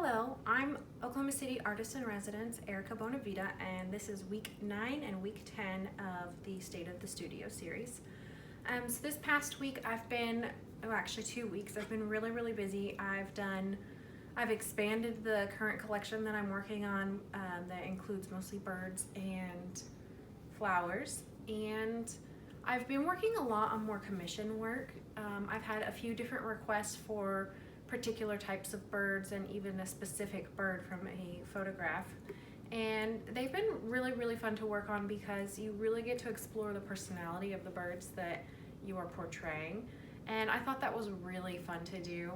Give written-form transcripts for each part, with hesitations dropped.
Hello, I'm Oklahoma City Artist in Residence, Erica Bonavita, and this is week 9 and week 10 of the State of the Studio series. So this past week actually 2 weeks, I've been really busy. I've expanded the current collection that I'm working on that includes mostly birds and flowers, and I've been working a lot on more commission work. I've had a few different requests for particular types of birds and even a specific bird from a photograph, and they've been really fun to work on because you really get to explore the personality of the birds that you are portraying, and I thought that was really fun to do.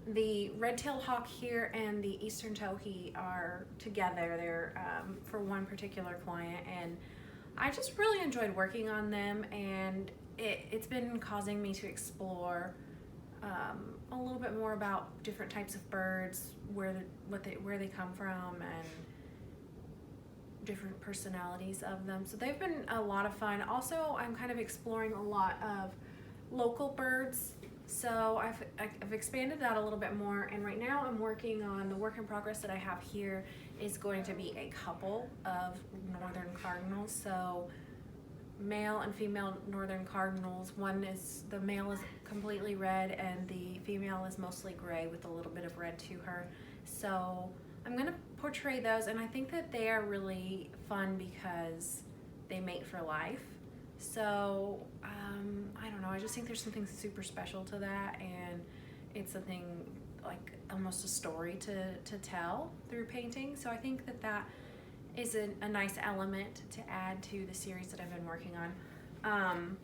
The red-tailed hawk here and the eastern towhee are together. They're for one particular client, and I just really enjoyed working on them, and it's been causing me to explore a little bit more about different types of birds, where they come from, and different personalities of them. So they've been a lot of fun. Also, I'm kind of exploring a lot of local birds, so I've expanded that a little bit more, and right now I'm working on the work in progress that I have here is going to be a couple of northern cardinals. So male and female northern cardinals. The male is completely red and the female is mostly gray with a little bit of red to her. So I'm going to portray those, and I think that they are really fun because they mate for life. So I don't know, I just think there's something super special to that, and it's something like almost a story to tell through painting. So I think that is a nice element to add to the series that I've been working on.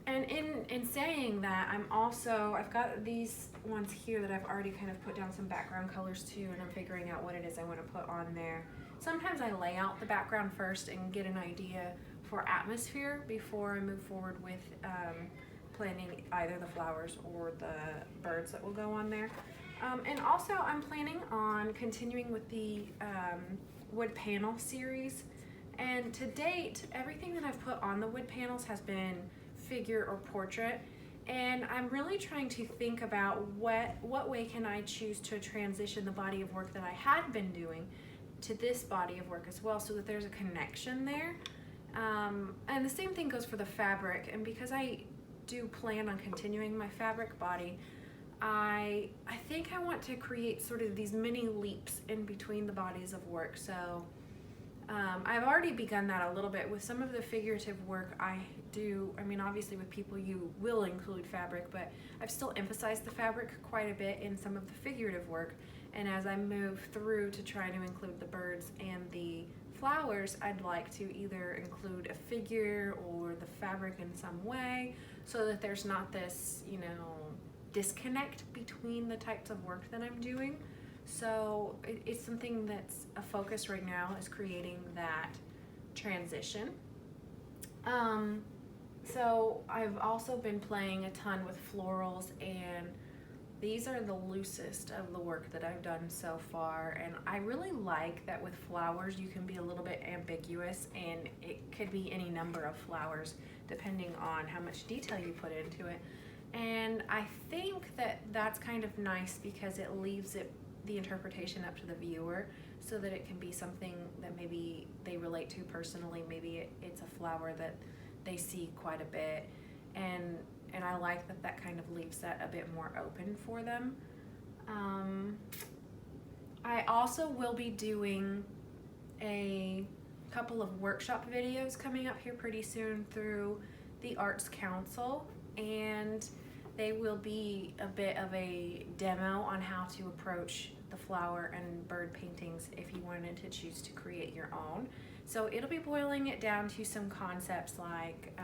And in saying that, I've got these ones here that I've already kind of put down some background colors to, and I'm figuring out what it is I want to put on there. Sometimes I lay out the background first and get an idea for atmosphere before I move forward with planning either the flowers or the birds that will go on there. And also I'm planning on continuing with the wood panel series, and to date everything that I've put on the wood panels has been figure or portrait, and I'm really trying to think about what way can I choose to transition the body of work that I had been doing to this body of work as well, so that there's a connection there. And the same thing goes for the fabric, and because I do plan on continuing my fabric body, I think I want to create sort of these mini leaps in between the bodies of work. So I've already begun that a little bit with some of the figurative work I do. I mean, obviously with people you will include fabric, but I've still emphasized the fabric quite a bit in some of the figurative work. And as I move through to try to include the birds and the flowers, I'd like to either include a figure or the fabric in some way, so that there's not this, disconnect between the types of work that I'm doing. So it's something that's a focus right now, is creating that transition. So I've also been playing a ton with florals, and these are the loosest of the work that I've done so far, and I really like that with flowers you can be a little bit ambiguous, and it could be any number of flowers depending on how much detail you put into it. And I think that that's kind of nice because it leaves the interpretation up to the viewer, so that it can be something that maybe they relate to personally. Maybe it's a flower that they see quite a bit, and I like that kind of leaves that a bit more open for them. I also will be doing a couple of workshop videos coming up here pretty soon through the Arts Council, and they will be a bit of a demo on how to approach the flower and bird paintings if you wanted to choose to create your own. So it'll be boiling it down to some concepts like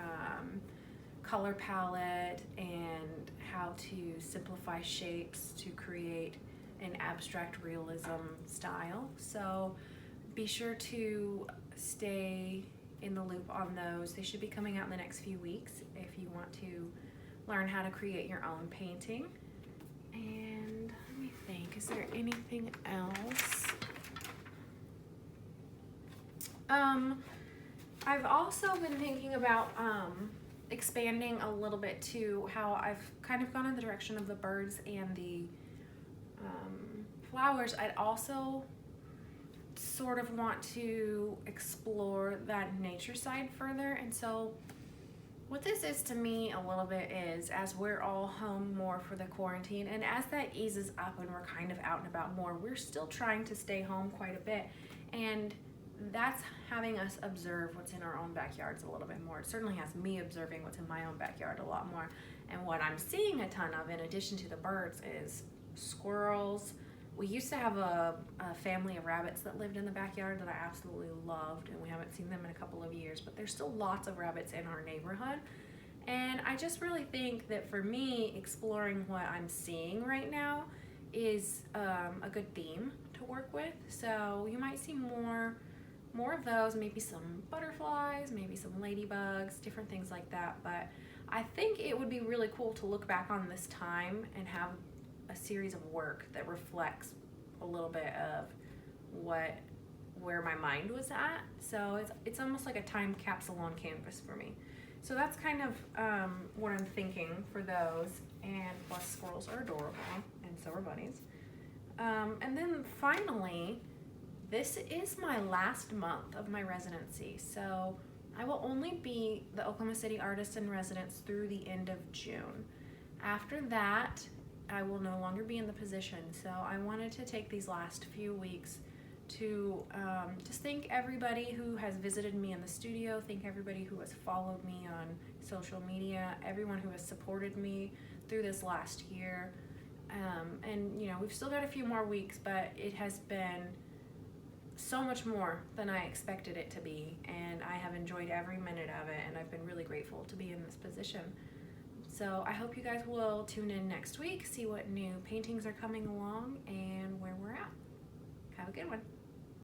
color palette and how to simplify shapes to create an abstract realism style. So be sure to stay in the loop on those. They should be coming out in the next few weeks if you want to learn how to create your own painting. And let me think, is there anything else? I've also been thinking about expanding a little bit to how I've kind of gone in the direction of the birds and the flowers, I'd also sort of want to explore that nature side further. And so what this is to me a little bit is, as we're all home more for the quarantine, and as that eases up and we're kind of out and about more, we're still trying to stay home quite a bit. And that's having us observe what's in our own backyards a little bit more. It certainly has me observing what's in my own backyard a lot more. And what I'm seeing a ton of, in addition to the birds, is squirrels. We used to have a family of rabbits that lived in the backyard that I absolutely loved, and we haven't seen them in a couple of years, but there's still lots of rabbits in our neighborhood. And I just really think that for me, exploring what I'm seeing right now is a good theme to work with. So you might see more of those, maybe some butterflies, maybe some ladybugs, different things like that. But I think it would be really cool to look back on this time and have a series of work that reflects a little bit of where my mind was at. So it's almost like a time capsule on canvas for me. So that's kind of what I'm thinking for those. And plus, squirrels are adorable, and so are bunnies. And then finally, this is my last month of my residency. So I will only be the Oklahoma City Artist in Residence through the end of June. After that, I will no longer be in the position. So I wanted to take these last few weeks to just thank everybody who has visited me in the studio, thank everybody who has followed me on social media, everyone who has supported me through this last year. And you know, we've still got a few more weeks, but it has been so much more than I expected it to be, and I have enjoyed every minute of it, and I've been really grateful to be in this position. So I hope you guys will tune in next week, see what new paintings are coming along and where we're at. Have a good one.